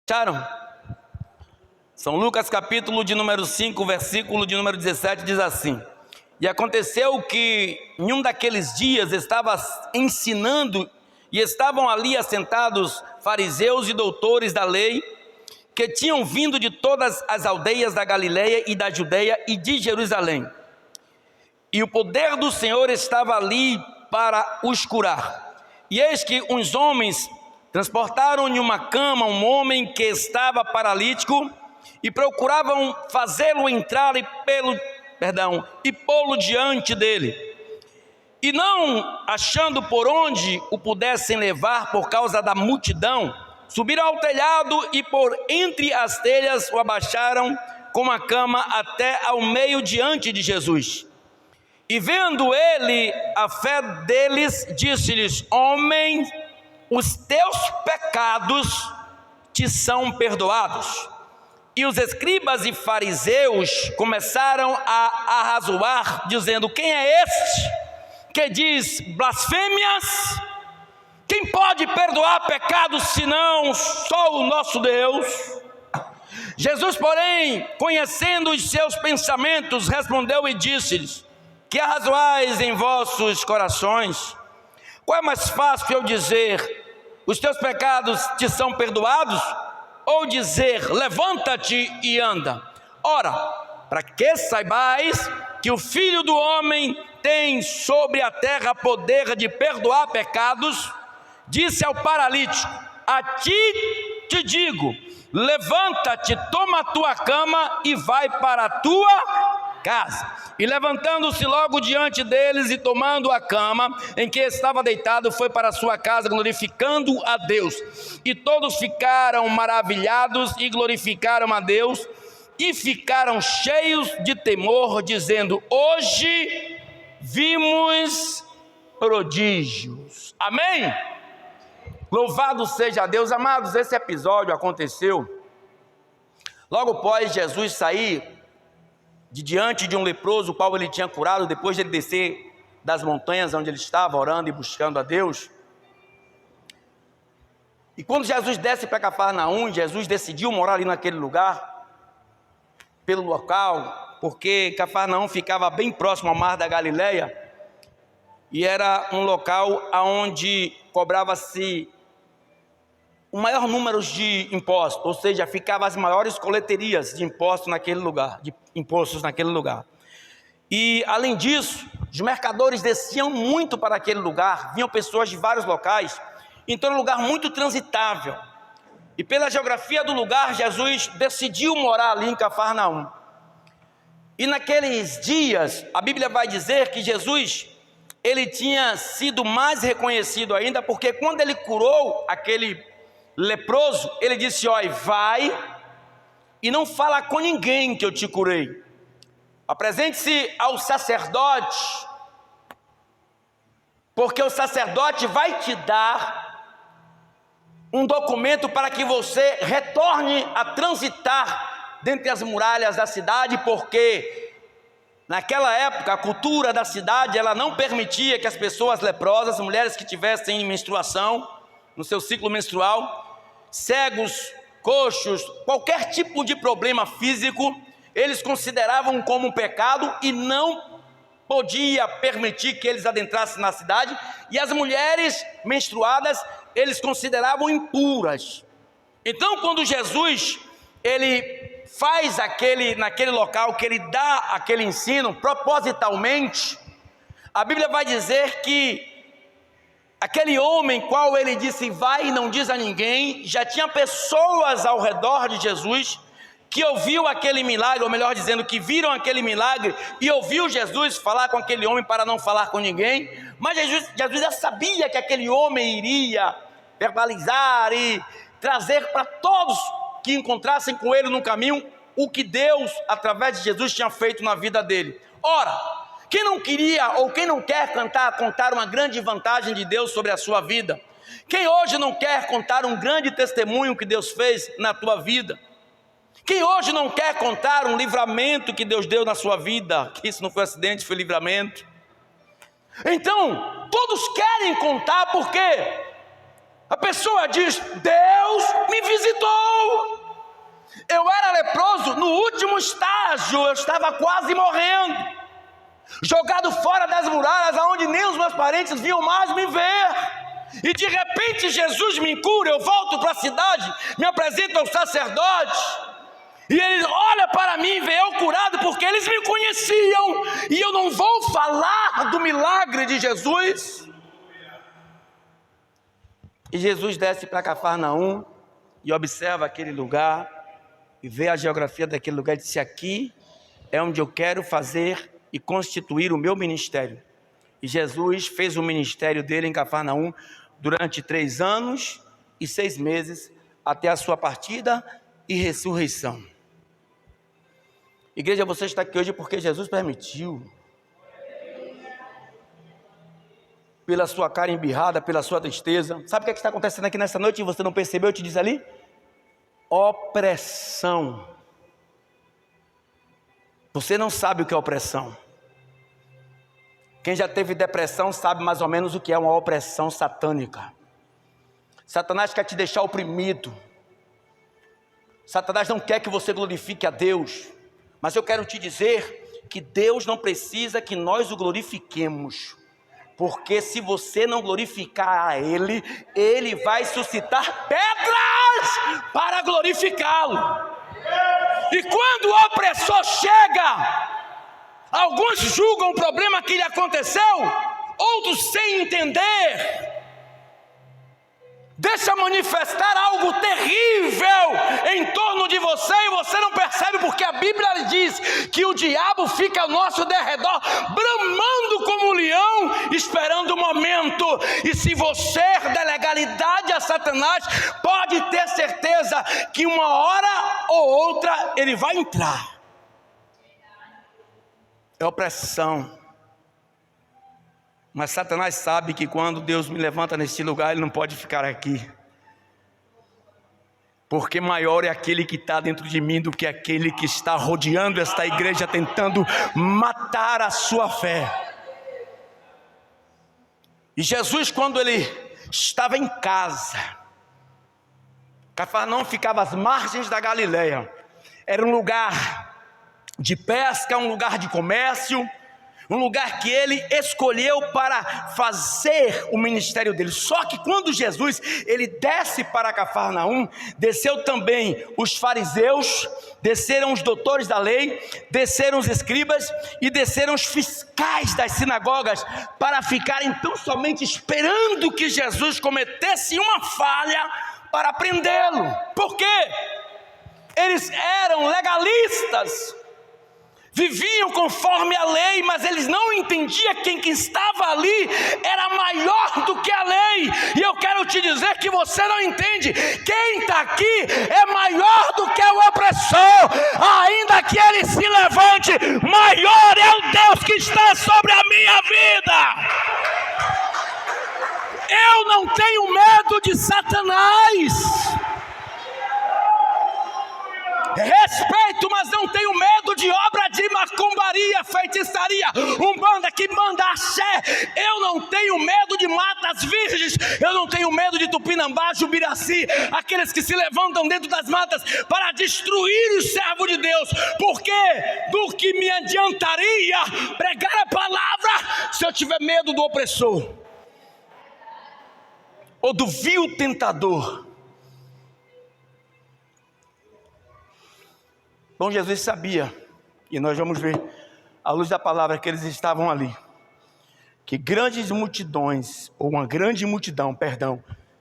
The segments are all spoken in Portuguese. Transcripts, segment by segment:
Acharam? São Lucas capítulo de número 5, versículo de número 17, diz assim: E aconteceu que em um daqueles dias estava ensinando, e estavam ali assentados fariseus e doutores da lei, que tinham vindo de todas as aldeias da Galileia e da Judeia e de Jerusalém. E o poder do Senhor estava ali para os curar. E eis que uns homens transportaram em uma cama um homem que estava paralítico, e procuravam fazê-lo entrar e pô-lo diante dele. E não achando por onde o pudessem levar por causa da multidão, subiram ao telhado e por entre as telhas o abaixaram com a cama até ao meio diante de Jesus. E vendo ele a fé deles, disse-lhes: Homem, os teus pecados te são perdoados. E os escribas e fariseus começaram a arrazoar, dizendo: Quem é este que diz blasfêmias? Quem pode perdoar pecados senão só o nosso Deus? Jesus, porém, conhecendo os seus pensamentos, respondeu e disse-lhes: Que arrazoais em vossos corações? Qual é mais fácil eu dizer: os teus pecados te são perdoados? Ou dizer: levanta-te e anda? Ora, para que saibais que o Filho do Homem tem sobre a terra poder de perdoar pecados, disse ao paralítico: a ti te digo, levanta-te, toma a tua cama e vai para a tua casa. E levantando-se logo diante deles e tomando a cama em que estava deitado, foi para a sua casa glorificando a Deus. E todos ficaram maravilhados e glorificaram a Deus e ficaram cheios de temor, dizendo: Hoje vimos prodígios. Amém? Louvado seja Deus. Amados, esse episódio aconteceu logo após Jesus sair de diante de um leproso, o qual ele tinha curado, depois de ele descer das montanhas onde ele estava orando e buscando a Deus. E quando Jesus desce para Cafarnaum, Jesus decidiu morar ali naquele lugar, pelo local, porque Cafarnaum ficava bem próximo ao mar da Galileia, e era um local onde cobrava-se o maior número de impostos, ou seja, ficavam as maiores coleterias de impostos naquele lugar, E além disso, os mercadores desciam muito para aquele lugar, vinham pessoas de vários locais, então era um lugar muito transitável. E pela geografia do lugar, Jesus decidiu morar ali em Cafarnaum. E naqueles dias, a Bíblia vai dizer que Jesus, ele tinha sido mais reconhecido ainda, porque quando ele curou aquele leproso, ele disse: Olha, vai e não fala com ninguém que eu te curei. Apresente-se ao sacerdote, porque o sacerdote vai te dar um documento para que você retorne a transitar dentre as muralhas da cidade, porque naquela época a cultura da cidade, ela não permitia que as pessoas leprosas, mulheres que tivessem menstruação, no seu ciclo menstrual, cegos, coxos, qualquer tipo de problema físico, eles consideravam como um pecado e não podia permitir que eles adentrassem na cidade. E as mulheres menstruadas, eles consideravam impuras. Então, quando Jesus, ele faz naquele local, que ele dá aquele ensino propositalmente, a Bíblia vai dizer que aquele homem, qual ele disse vai e não diz a ninguém, já tinha pessoas ao redor de Jesus que ouviu aquele milagre, ou melhor dizendo, que viram aquele milagre e ouviu Jesus falar com aquele homem para não falar com ninguém. Mas Jesus já sabia que aquele homem iria verbalizar e trazer para todos que encontrassem com ele no caminho o que Deus, através de Jesus, tinha feito na vida dele. Ora, quem não queria ou quem não quer contar uma grande vantagem de Deus sobre a sua vida? Quem hoje não quer contar um grande testemunho que Deus fez na tua vida? Quem hoje não quer contar um livramento que Deus deu na sua vida? Que isso não foi acidente, foi livramento. Então, todos querem contar, por quê? A pessoa diz: Deus me visitou. Eu era leproso no último estágio, eu estava quase morrendo, jogado fora das muralhas, aonde nem os meus parentes vinham mais me ver. E de repente Jesus me cura, eu volto para a cidade, me apresento ao sacerdote, e ele olha para mim, vê eu curado, porque eles me conheciam, e eu não vou falar do milagre de Jesus. E Jesus desce para Cafarnaum, e observa aquele lugar, e vê a geografia daquele lugar, e disse: aqui é onde eu quero fazer e constituir o meu ministério. E Jesus fez o ministério dele em Cafarnaum durante 3 anos e 6 meses, até a sua partida e ressurreição. Igreja, você está aqui hoje porque Jesus permitiu. Pela sua cara embirrada, pela sua tristeza. Sabe o que está acontecendo aqui nessa noite e você não percebeu? Eu te disse ali: opressão. Você não sabe o que é opressão. Quem já teve depressão sabe mais ou menos o que é uma opressão satânica. Satanás quer te deixar oprimido. Satanás não quer que você glorifique a Deus. Mas eu quero te dizer que Deus não precisa que nós o glorifiquemos. Porque se você não glorificar a Ele, Ele vai suscitar pedras para glorificá-lo. E quando o opressor chega, alguns julgam o problema que lhe aconteceu, outros sem entender, deixa manifestar algo terrível em torno de você, e você não percebe, porque a Bíblia diz que o diabo fica ao nosso derredor, bramando como um leão, esperando o momento. E se você der legalidade a Satanás, pode ter certeza que uma hora ou outra ele vai entrar. É opressão. Mas Satanás sabe que quando Deus me levanta neste lugar, ele não pode ficar aqui. Porque maior é aquele que está dentro de mim do que aquele que está rodeando esta igreja, tentando matar a sua fé. E Jesus, quando ele estava em casa, Cafarnaum ficava às margens da Galileia. Era um lugar de pesca, um lugar de comércio, um lugar que ele escolheu para fazer o ministério dele. Só que quando Jesus ele desce para Cafarnaum, desceu também os fariseus, desceram os doutores da lei, desceram os escribas e desceram os fiscais das sinagogas, para ficarem tão somente esperando que Jesus cometesse uma falha para prendê-lo. Por quê? Eles eram legalistas, viviam conforme a lei, mas eles não entendiam que quem estava ali era maior do que a lei. E eu quero te dizer que você não entende. Quem está aqui é maior do que o opressor. Ainda que ele se levante, maior é o Deus que está sobre a minha vida. Eu não tenho medo de Satanás. Respeito, mas não tenho medo de obra de macumbaria, feitiçaria, umbanda, quimbanda, axé. Eu não tenho medo de matas virgens. Eu não tenho medo de Tupinambá, Jubiraci, aqueles que se levantam dentro das matas para destruir os servos de Deus. Porque do que me adiantaria pregar a palavra se eu tiver medo do opressor ou do vil tentador? Bom, Jesus sabia, e nós vamos ver, à luz da palavra, que eles estavam ali, que grandes multidões, ou uma grande multidão,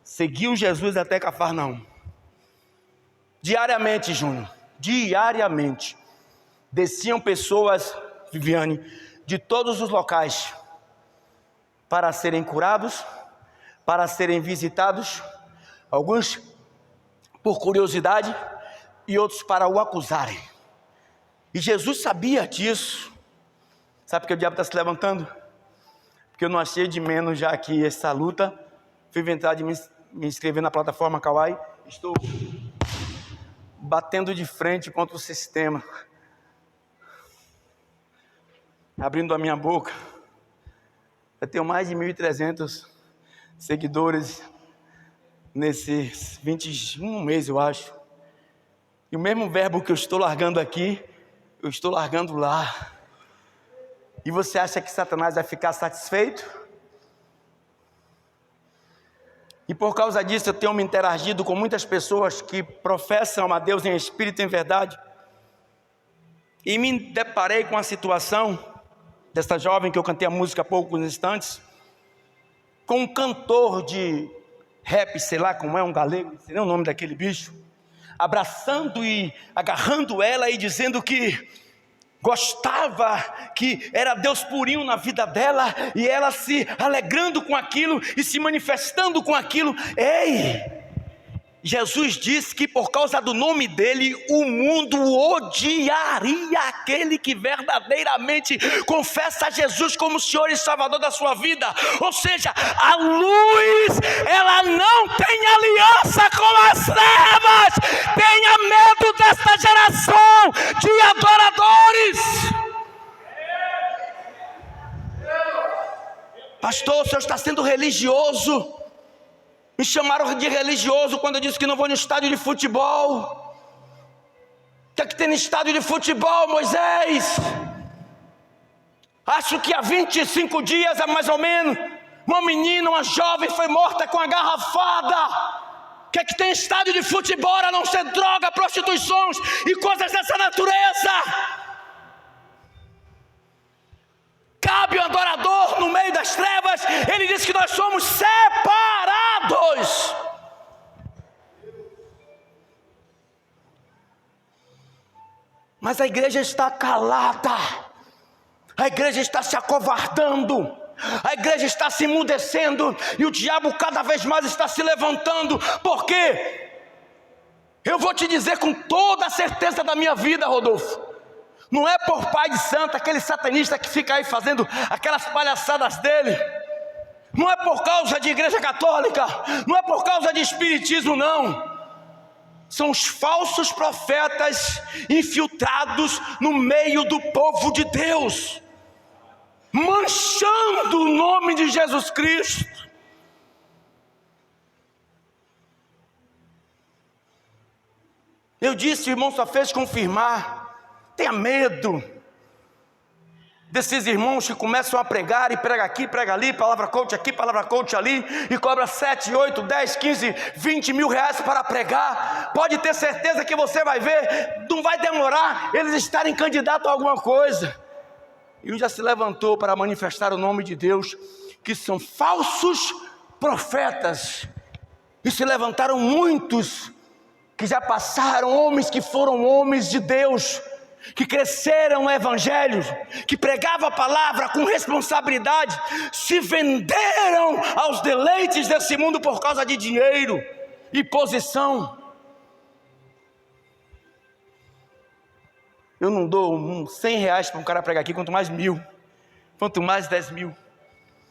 seguiu Jesus até Cafarnaum. Diariamente, Júnior, diariamente, desciam pessoas, Viviane, de todos os locais, para serem curados, para serem visitados, alguns por curiosidade, e outros para o acusarem. E Jesus sabia disso. Sabe por que o diabo está se levantando? Porque eu não achei de menos já aqui essa luta. Fui inventar de me inscrever na plataforma Kawai. Estou batendo de frente contra o sistema, abrindo a minha boca. Eu tenho mais de 1.300 seguidores nesses 21 meses, eu acho. E o mesmo verbo que eu estou largando aqui, eu estou largando lá. E você acha que Satanás vai ficar satisfeito? E por causa disso eu tenho me interagido com muitas pessoas que professam a Deus em espírito e em verdade. E me deparei com a situação dessa jovem que eu cantei a música há poucos instantes, com um cantor de rap, sei lá como é, um galego, não sei nem o nome daquele bicho, abraçando e agarrando ela e dizendo que gostava, que era Deus purinho na vida dela, e ela se alegrando com aquilo e se manifestando com aquilo. Ei! Jesus disse que por causa do nome dele, o mundo odiaria aquele que verdadeiramente confessa a Jesus como Senhor e Salvador da sua vida. Ou seja, a luz, ela não tem aliança com as trevas. Tenha medo desta geração de adoradores. Pastor, o senhor está sendo religioso. Me chamaram de religioso quando eu disse que não vou no estádio de futebol. O que é que tem no estádio de futebol, Moisés? Acho que há 25 dias, mais ou menos, uma menina, uma jovem foi morta com a garrafada. O que é que tem estádio de futebol a não ser droga, prostituições e coisas dessa natureza? Cabe o adorador no meio das trevas. Ele diz que nós somos separados. Mas a igreja está calada. A igreja está se acovardando. A igreja está se emudecendo. E o diabo cada vez mais está se levantando. Por quê? Eu vou te dizer com toda a certeza da minha vida, Rodolfo. Não é por pai de santo, aquele satanista que fica aí fazendo aquelas palhaçadas dele. Não é por causa de igreja católica. Não é por causa de espiritismo, não. São os falsos profetas infiltrados no meio do povo de Deus, manchando o nome de Jesus Cristo. Eu disse, o irmão só fez confirmar. Tenha medo desses irmãos que começam a pregar e prega aqui, prega ali, palavra coach aqui, palavra coach ali, e cobra 7, 8, 10, 15, 20 mil reais para pregar. Pode ter certeza que você vai ver, não vai demorar eles estarem candidatos a alguma coisa. E um já se levantou para manifestar o nome de Deus, que são falsos profetas. E se levantaram muitos que já passaram, homens que foram homens de Deus, que cresceram no evangelho, que pregavam a palavra com responsabilidade, se venderam aos deleites desse mundo por causa de dinheiro e posição. Eu não dou 100 reais para um cara pregar aqui, quanto mais 1.000, quanto mais 10 mil.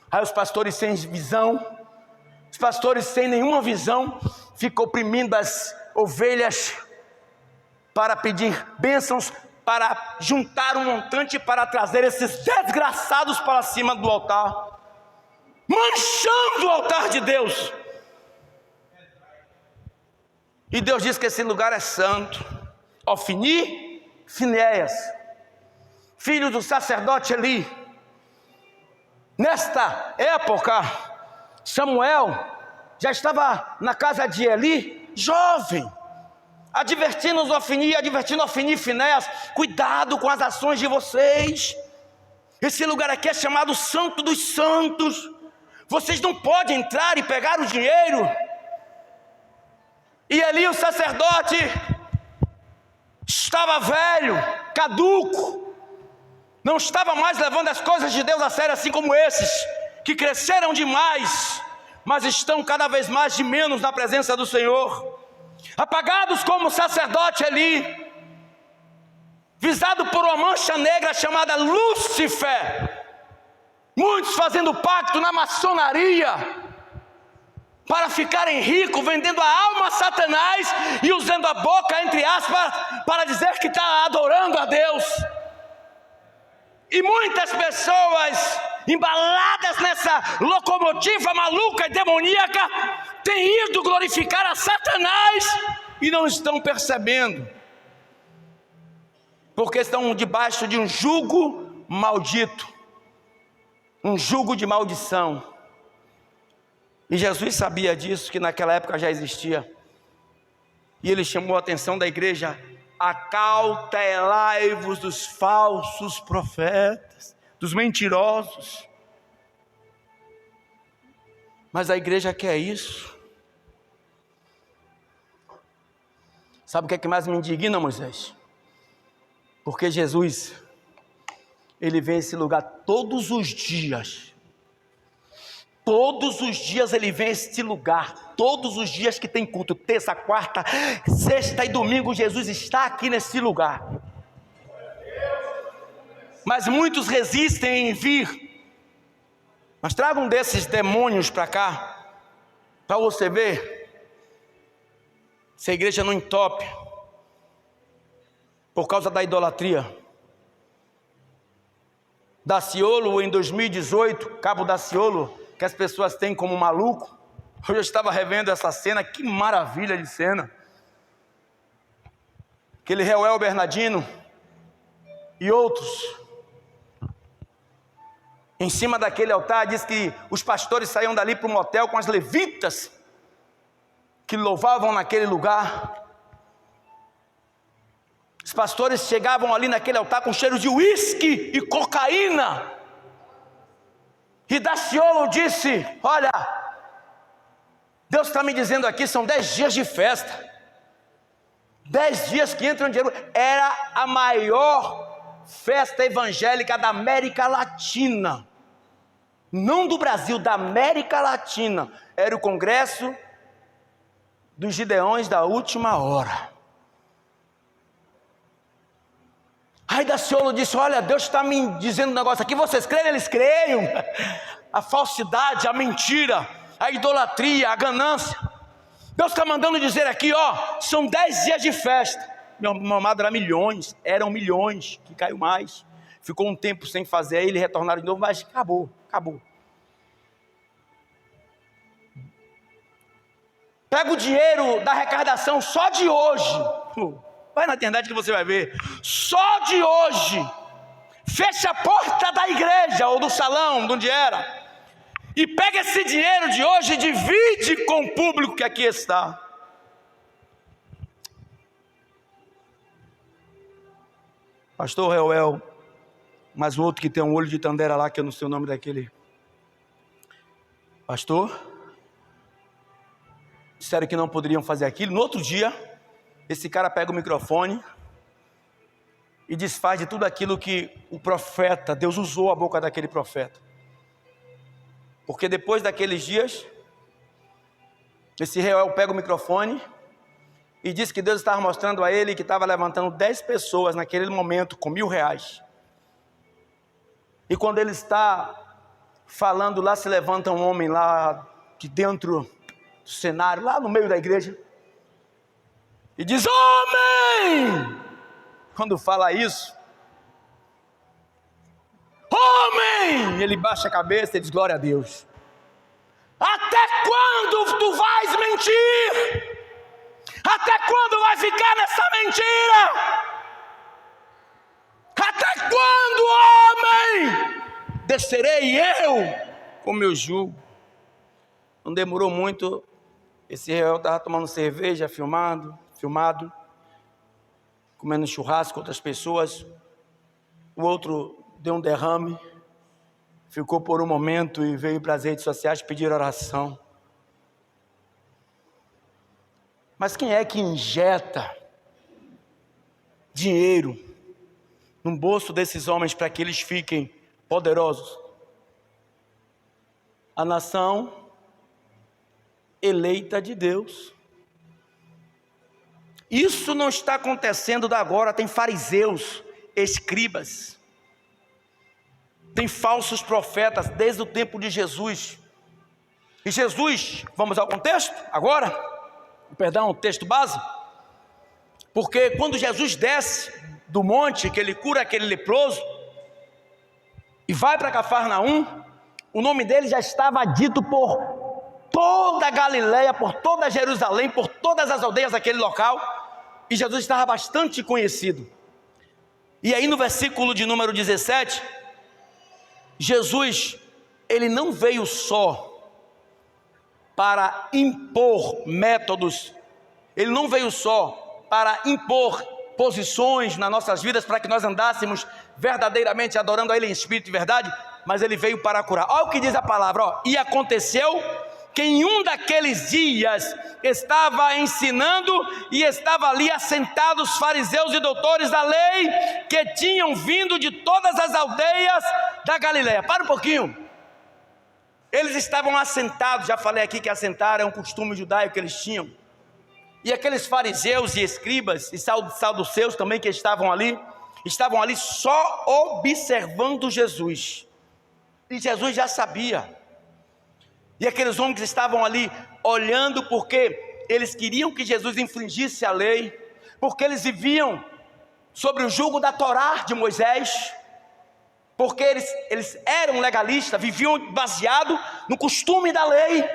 Aí os pastores sem visão, os pastores sem nenhuma visão, ficam oprimindo as ovelhas para pedir bênçãos, para juntar um montante para trazer esses desgraçados para cima do altar, manchando o altar de Deus. E Deus diz que esse lugar é santo. Ofni, Finéias, filho do sacerdote Eli. Nesta época, Samuel já estava na casa de Eli, jovem, advertindo Ofni e Finéias: cuidado com as ações de vocês. Esse lugar aqui é chamado Santo dos Santos. Vocês não podem entrar e pegar o dinheiro. E Eli, o sacerdote, estava velho, caduco, não estava mais levando as coisas de Deus a sério, assim como esses que cresceram demais, mas estão cada vez mais de menos na presença do Senhor. Apagados como o sacerdote Eli, visado por uma mancha negra chamada Lúcifer, muitos fazendo pacto na maçonaria para ficarem ricos, vendendo a alma a Satanás e usando a boca, entre aspas, para dizer que está adorando a Deus. E muitas pessoas embaladas nessa locomotiva maluca e demoníaca têm ido glorificar a Satanás e não estão percebendo, porque estão debaixo de um jugo maldito, um jugo de maldição. E Jesus sabia disso, que naquela época já existia. E ele chamou a atenção da igreja: acautelai-vos dos falsos profetas, dos mentirosos. Mas a igreja quer isso. Sabe o que é que mais me indigna, Moisés? Porque Jesus, ele vem a esse lugar todos os dias. Todos os dias ele vem a este lugar, todos os dias que tem culto, terça, quarta, sexta e domingo, Jesus está aqui nesse lugar. Mas muitos resistem em vir. Mas traga um desses demônios para cá, para você ver se a igreja não entope por causa da idolatria. Daciolo, em 2018, Cabo Daciolo, que as pessoas têm como maluco. Hoje eu estava revendo essa cena, que maravilha de cena. Aquele Reuel Bernardino e outros, em cima daquele altar, diz que os pastores saíam dali para um motel com as levitas, que louvavam naquele lugar. Os pastores chegavam ali naquele altar com cheiro de uísque e cocaína. E Daciolo disse: olha, Deus está me dizendo aqui, são 10 dias de festa, 10 dias que entram em Jerusalém. Era a maior festa evangélica da América Latina, não do Brasil, da América Latina. Era o congresso dos Gideões da última hora. Aí Daciolo disse: olha, Deus está me dizendo um negócio aqui, vocês creem? Eles creiam. A falsidade, a mentira, a idolatria, a ganância. Deus está mandando dizer aqui, ó, são 10 dias de festa. Meu amado, eram milhões, que caiu mais. Ficou um tempo sem fazer, aí eles retornaram de novo, mas acabou. Pega o dinheiro da arrecadação só de hoje. Vai na internet que você vai ver. Só de hoje. Fecha a porta da igreja ou do salão, de onde era. E pega esse dinheiro de hoje e divide com o público que aqui está. Pastor Reuel, mas o outro que tem um olho de tandera lá, que eu não sei o nome daquele pastor, disseram que não poderiam fazer aquilo. No outro dia, esse cara pega o microfone e desfaz de tudo aquilo que o profeta, Deus usou a boca daquele profeta. Porque depois daqueles dias, esse Reuel pega o microfone e diz que Deus estava mostrando a ele que estava levantando 10 pessoas naquele momento com R$1.000. E quando ele está falando lá, se levanta um homem lá de dentro do cenário, lá no meio da igreja, e diz: homem! Quando fala isso, homem! Ele baixa a cabeça e diz: glória a Deus. Até quando tu vais mentir? Até quando vai ficar nessa mentira? Até quando, homem, descerei eu com meu jugo? Não demorou muito, esse Reuel estava tomando cerveja, filmado, comendo churrasco com outras pessoas. O outro deu um derrame, ficou por um momento e veio para as redes sociais pedir oração. Mas quem é que injeta dinheiro no bolso desses homens para que eles fiquem poderosos? A nação eleita de Deus. Isso não está acontecendo da agora. Tem fariseus, escribas, tem falsos profetas desde o tempo de Jesus. E Jesus, vamos ao contexto agora? Perdão, o texto base. Porque quando Jesus desce do monte, que ele cura aquele leproso e vai para Cafarnaum, o nome dele já estava dito por toda toda a Galileia, por toda Jerusalém, por todas as aldeias daquele local, e Jesus estava bastante conhecido. E aí no versículo de número 17, Jesus, ele não veio só para impor métodos, ele não veio só para impor posições nas nossas vidas, para que nós andássemos verdadeiramente adorando a Ele em espírito e verdade, mas Ele veio para curar. Olha o que diz a palavra, ó. E aconteceu que em um daqueles dias estava ensinando e estava ali assentados os fariseus e doutores da lei, que tinham vindo de todas as aldeias da Galileia. Para um pouquinho. Eles estavam assentados, já falei aqui que assentar é um costume judaico que eles tinham. E aqueles fariseus e escribas e saduceus também que estavam ali só observando Jesus. E Jesus já sabia. E aqueles homens que estavam ali olhando porque eles queriam que Jesus infringisse a lei, porque eles viviam sobre o jugo da Torá de Moisés, porque eles eram legalistas, viviam baseado no costume da lei.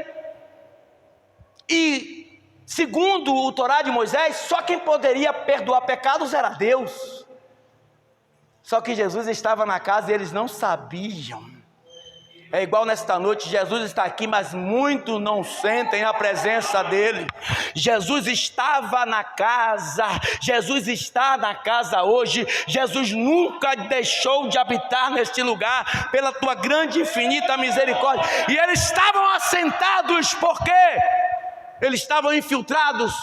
E segundo o Torá de Moisés, só quem poderia perdoar pecados era Deus. Só que Jesus estava na casa e eles não sabiam. É igual nesta noite, Jesus está aqui, mas muitos não sentem a presença dele. Jesus estava na casa, Jesus está na casa hoje. Jesus nunca deixou de habitar neste lugar, pela tua grande e infinita misericórdia. E eles estavam assentados, porque eles estavam infiltrados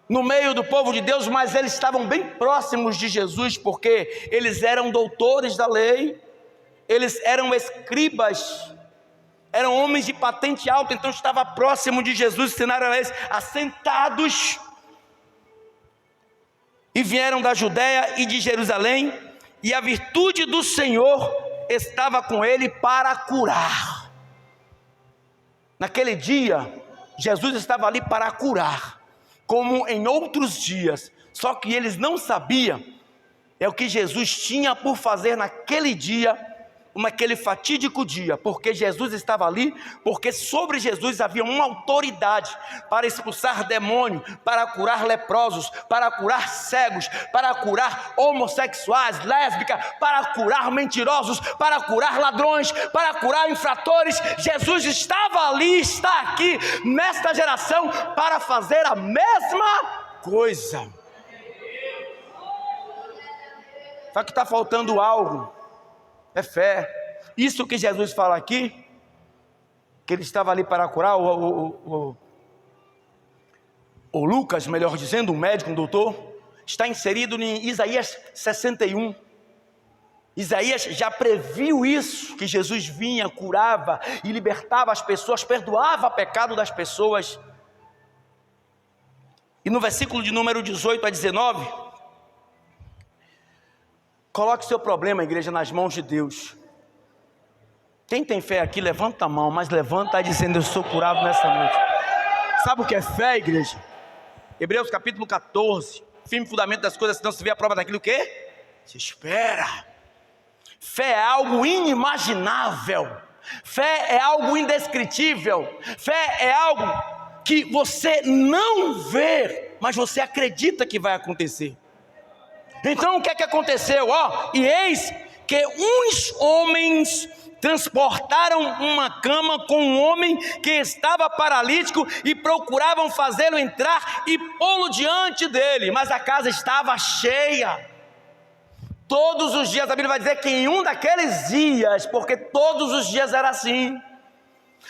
no meio do povo de Deus, mas eles estavam bem próximos de Jesus, porque eles eram doutores da lei, eles eram escribas, eram homens de patente alta, então estava próximo de Jesus, ensinaram a eles, assentados, e vieram da Judéia e de Jerusalém, e a virtude do Senhor estava com ele para curar. Naquele dia, Jesus estava ali para curar, como em outros dias, só que eles não sabiam, é o que Jesus tinha por fazer naquele dia, naquele fatídico dia, porque Jesus estava ali, porque sobre Jesus havia uma autoridade para expulsar demônio, para curar leprosos, para curar cegos, para curar homossexuais, lésbicas, para curar mentirosos, para curar ladrões, para curar infratores. Jesus estava ali, está aqui nesta geração para fazer a mesma coisa. Só que está faltando algo. É fé. Isso que Jesus fala aqui, que ele estava ali para curar, o Lucas, melhor dizendo, um médico, um doutor, está inserido em Isaías 61. Isaías já previu isso, que Jesus vinha, curava e libertava as pessoas, perdoava o pecado das pessoas. E no versículo de número 18 a 19... coloque seu problema, igreja, nas mãos de Deus. Quem tem fé aqui, levanta a mão, mas levanta dizendo, eu sou curado nessa noite. Sabe o que é fé, igreja? Hebreus capítulo 14, firme fundamento das coisas, não se vê a prova daquilo que se espera. Fé é algo inimaginável, fé é algo indescritível, fé é algo que você não vê, mas você acredita que vai acontecer. Então o que é que aconteceu? E eis que uns homens transportaram uma cama com um homem que estava paralítico e procuravam fazê-lo entrar e pô-lo diante dele, mas a casa estava cheia. Todos os dias, a Bíblia vai dizer que em um daqueles dias, porque todos os dias era assim,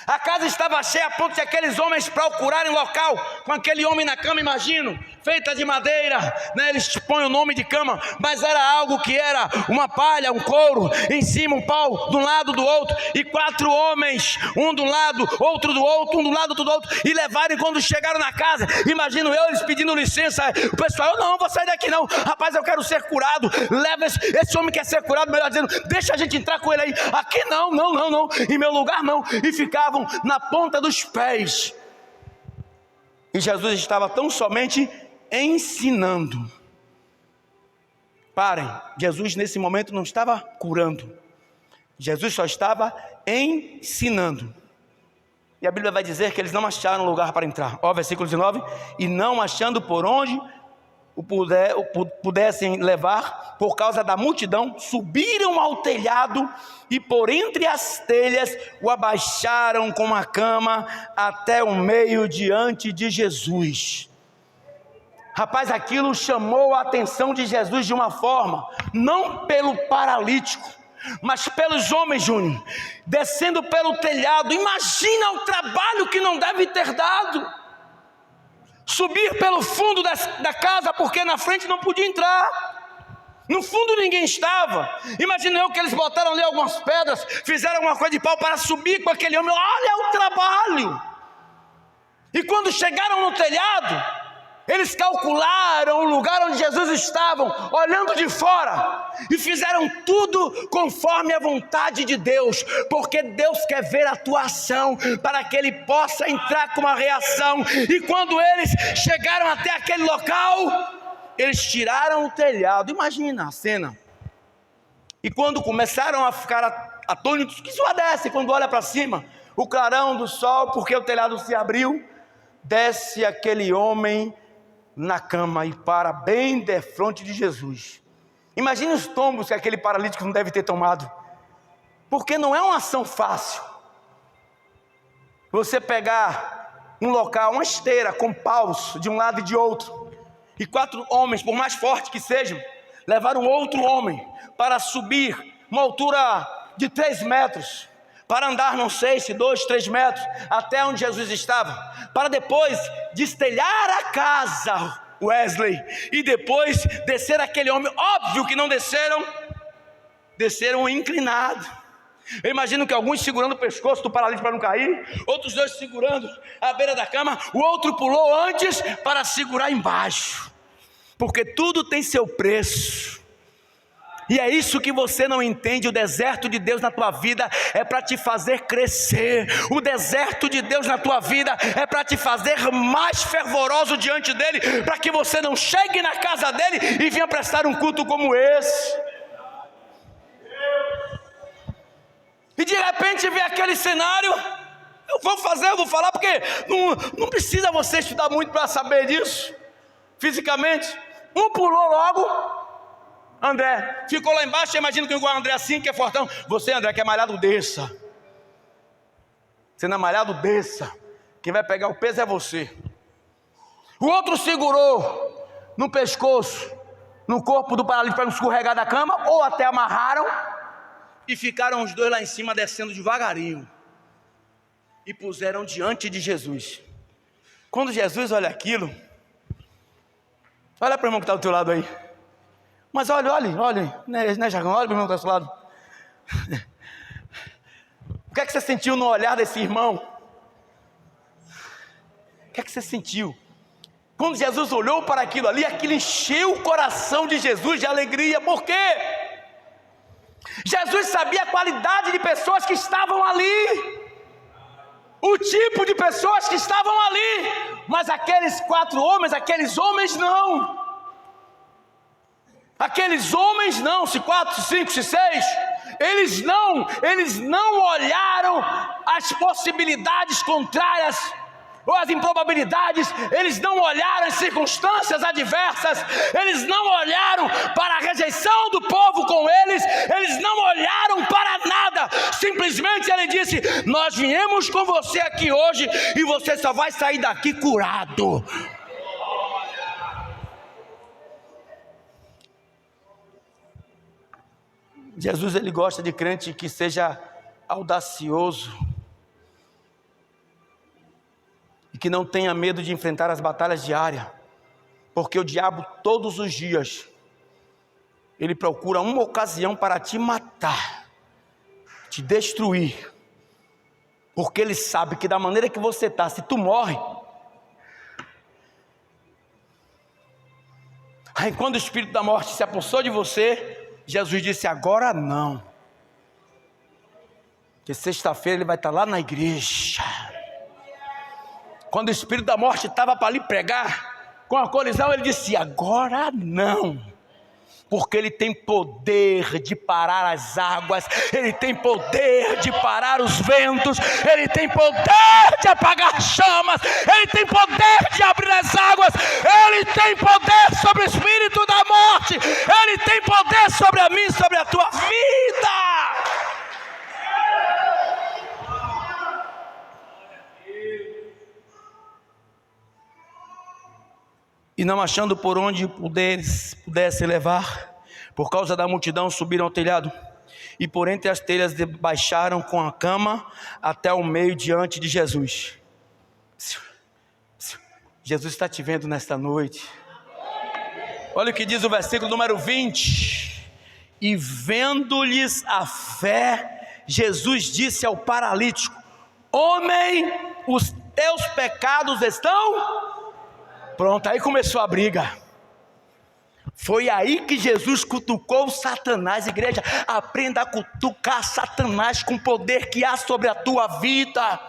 a casa estava cheia a ponto de aqueles homens procurarem local com aquele homem na cama, imagino, feita de madeira, né? Eles põem o nome de cama, mas era algo que era uma palha, um couro, em cima um pau, de um lado do outro, e 4 homens, um de um lado, outro do outro, um do lado do outro, e levaram. E quando chegaram na casa, imagino eu, eles pedindo licença, o pessoal, eu não vou sair daqui não, rapaz, eu quero ser curado, leva esse homem quer ser curado, melhor dizendo, deixa a gente entrar com ele aí, aqui não, em meu lugar não, e ficavam na ponta dos pés. E Jesus estava tão somente ensinando. Parem, Jesus nesse momento não estava curando, Jesus só estava ensinando. E a Bíblia vai dizer que eles não acharam lugar para entrar. Ó, versículo 19: e não achando por onde o pudessem levar, por causa da multidão, subiram ao telhado e por entre as telhas o abaixaram com uma cama até o meio diante de Jesus. Rapaz, aquilo chamou a atenção de Jesus de uma forma, não pelo paralítico, mas pelos homens, Júnior, descendo pelo telhado. Imagina o trabalho que não deve ter dado, subir pelo fundo da casa, porque na frente não podia entrar, no fundo ninguém estava. Imagina eu que eles botaram ali algumas pedras, fizeram alguma coisa de pau para subir com aquele homem. Olha o trabalho. E quando chegaram no telhado, eles calcularam o lugar onde Jesus estava, olhando de fora, e fizeram tudo conforme a vontade de Deus, porque Deus quer ver a tua ação, para que Ele possa entrar com uma reação. E quando eles chegaram até aquele local, eles tiraram o telhado. Imagina a cena. E quando começaram a ficar atônitos, que só desce quando olha para cima, o clarão do sol, porque o telhado se abriu, desce aquele homem na cama e para bem defronte de Jesus. Imagine os tombos que aquele paralítico não deve ter tomado, porque não é uma ação fácil. Você pegar um local, uma esteira com paus de um lado e de outro, e 4 homens, por mais fortes que sejam, levaram outro homem para subir uma altura de 3 metros, para andar, não sei se 2, 3 metros, até onde Jesus estava, para depois destelhar a casa, Wesley, e depois descer aquele homem. Óbvio que não desceram inclinado. Eu imagino que alguns segurando o pescoço do paralítico para não cair, outros 2 segurando a beira da cama, o outro pulou antes para segurar embaixo, porque tudo tem seu preço. E é isso que você não entende. O deserto de Deus na tua vida é para te fazer crescer. O deserto de Deus na tua vida é para te fazer mais fervoroso diante dEle, para que você não chegue na casa dEle e venha prestar um culto como esse. E de repente vê aquele cenário. Eu vou falar, porque não precisa você estudar muito para saber disso. Fisicamente, um pulou logo, André, ficou lá embaixo. Eu imagino que igual o André assim, que é fortão. Você, André, que é malhado, desça. Você não é malhado, desça. Quem vai pegar o peso é você. O outro segurou no pescoço, no corpo do paralítico, para não escorregar da cama, ou até amarraram, e ficaram os 2 lá em cima, descendo devagarinho, e puseram diante de Jesus. Quando Jesus olha aquilo, olha para o irmão que está do teu lado aí. Mas olha, né, Jargão? Olha para o irmão que está do seu lado. O que é que você sentiu no olhar desse irmão? O que é que você sentiu? Quando Jesus olhou para aquilo ali, aquilo encheu o coração de Jesus de alegria. Por quê? Jesus sabia a qualidade de pessoas que estavam ali, o tipo de pessoas que estavam ali. Mas aqueles 4 homens, aqueles homens não. Aqueles homens não, se 4, se 5, se 6, eles não olharam as possibilidades contrárias, ou as improbabilidades, eles não olharam as circunstâncias adversas, eles não olharam para a rejeição do povo com eles não olharam para nada. Simplesmente ele disse: nós viemos com você aqui hoje, e você só vai sair daqui curado. Jesus, ele gosta de crente que seja audacioso e que não tenha medo de enfrentar as batalhas diárias, porque o diabo todos os dias ele procura uma ocasião para te matar, te destruir, porque ele sabe que da maneira que você está, se tu morre, aí quando o espírito da morte se apossou de você, Jesus disse: agora não, porque sexta-feira ele vai estar lá na igreja. Quando o espírito da morte estava para lhe pregar com a colisão, ele disse: agora não, porque Ele tem poder de parar as águas, Ele tem poder de parar os ventos, Ele tem poder de apagar chamas, Ele tem poder de abrir as águas, Ele tem poder sobre o espírito da morte, Ele tem poder sobre a mim, sobre a tua vida. E não achando por onde pudesse levar, por causa da multidão, subiram ao telhado, e por entre as telhas baixaram com a cama até o meio diante de Jesus. Jesus está te vendo nesta noite. Olha o que diz o versículo número 20. E vendo-lhes a fé, Jesus disse ao paralítico: homem, os teus pecados estão... Pronto, aí começou a briga. Foi aí que Jesus cutucou Satanás. Igreja, aprenda a cutucar Satanás com o poder que há sobre a tua vida.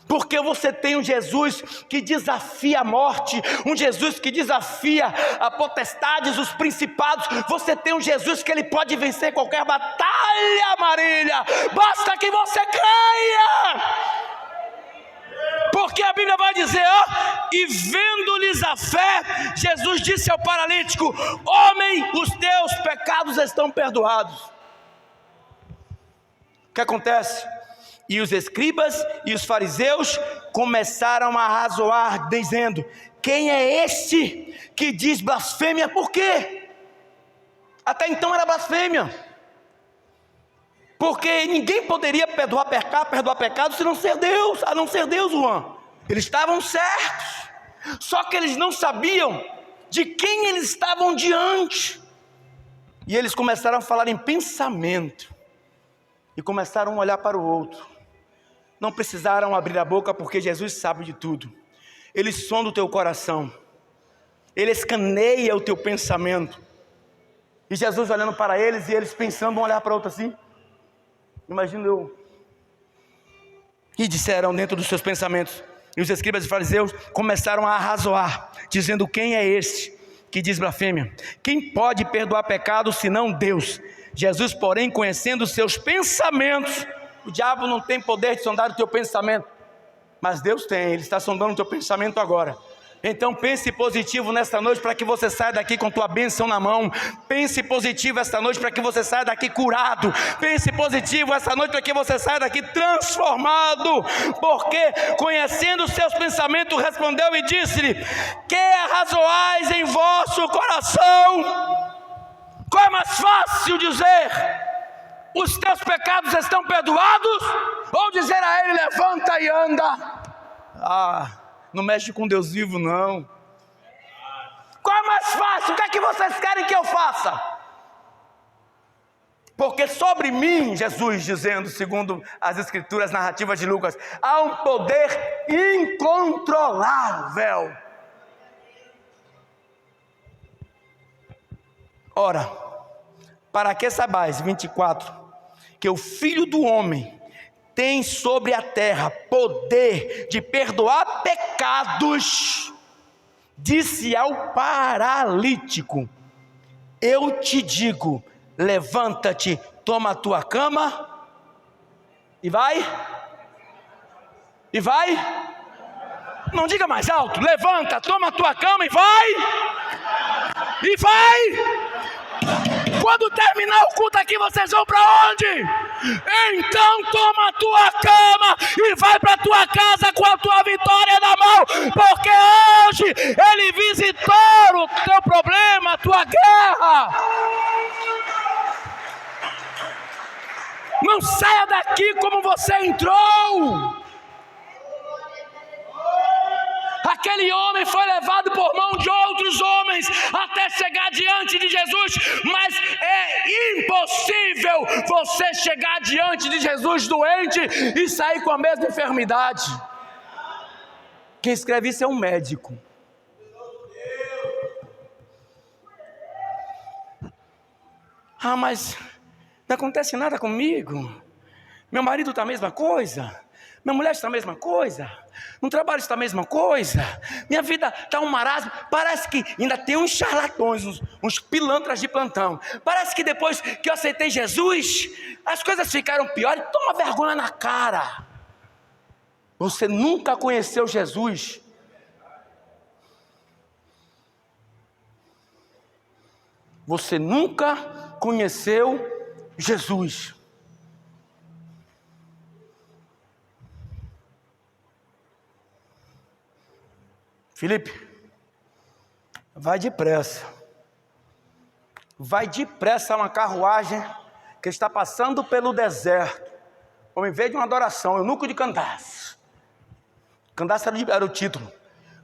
Porque você tem um Jesus que desafia a morte, um Jesus que desafia a potestades, os principados. Você tem um Jesus que Ele pode vencer qualquer batalha, Marília. Basta que você creia. Porque a Bíblia vai dizer, e vendo-lhes a fé, Jesus disse ao paralítico: homem, os teus pecados estão perdoados. O que acontece? E os escribas e os fariseus começaram a arrazoar, dizendo: quem é este que diz blasfêmia? Por quê? Até então era blasfêmia. Porque ninguém poderia perdoar pecado se não ser Deus, a não ser Deus, Juan. Eles estavam certos, só que eles não sabiam de quem eles estavam diante. E eles começaram a falar em pensamento, e começaram a olhar para o outro. Não precisaram abrir a boca, porque Jesus sabe de tudo. Ele sonda o teu coração, Ele escaneia o teu pensamento. E Jesus olhando para eles, e eles pensando, vão olhar para o outro assim. Imagina eu. E disseram dentro dos seus pensamentos. E os escribas e fariseus começaram a arrazoar, dizendo: quem é este que diz blasfêmia? Quem pode perdoar pecados senão Deus? Jesus, porém, conhecendo os seus pensamentos, o diabo não tem poder de sondar o teu pensamento, mas Deus tem. Ele está sondando o teu pensamento agora. Então pense positivo nesta noite, para que você saia daqui com tua bênção na mão. Pense positivo esta noite, para que você saia daqui curado. Pense positivo esta noite, para que você saia daqui transformado. Porque conhecendo os seus pensamentos, respondeu e disse-lhe: que arrazoais em vosso coração? Qual é mais fácil dizer: os teus pecados estão perdoados? Ou dizer a ele: levanta e anda? Não mexe com Deus vivo, não. Qual é mais fácil? O que é que vocês querem que eu faça? Porque sobre mim, Jesus dizendo, segundo as escrituras narrativas de Lucas, há um poder incontrolável. Ora, para que saibais, 24, que o Filho do Homem tem sobre a terra poder de perdoar pecados, disse ao paralítico: eu te digo, levanta-te, toma a tua cama e vai. Não diga mais alto: levanta, toma a tua cama e vai. Quando terminar o culto aqui, vocês vão para onde? Então toma a tua cama e vai para a tua casa com a tua vitória na mão, porque hoje Ele visitou o teu problema, a tua guerra. Não saia daqui como você entrou. Aquele homem foi levado por mão de outros homens até chegar diante de Jesus, mas é impossível você chegar diante de Jesus doente e sair com a mesma enfermidade. Quem escreve isso é um médico. Mas não acontece nada comigo. Meu marido está a mesma coisa. Minha mulher está a mesma coisa. No trabalho está a mesma coisa. Minha vida está um marasmo. Parece que ainda tem uns charlatões, uns pilantras de plantão. Parece que depois que eu aceitei Jesus, as coisas ficaram piores. Toma vergonha na cara. Você nunca conheceu Jesus. Você nunca conheceu Jesus. Felipe, vai depressa. Vai depressa uma carruagem que está passando pelo deserto. Vamos ver de uma adoração, eunuco de Candace. Candace era o título.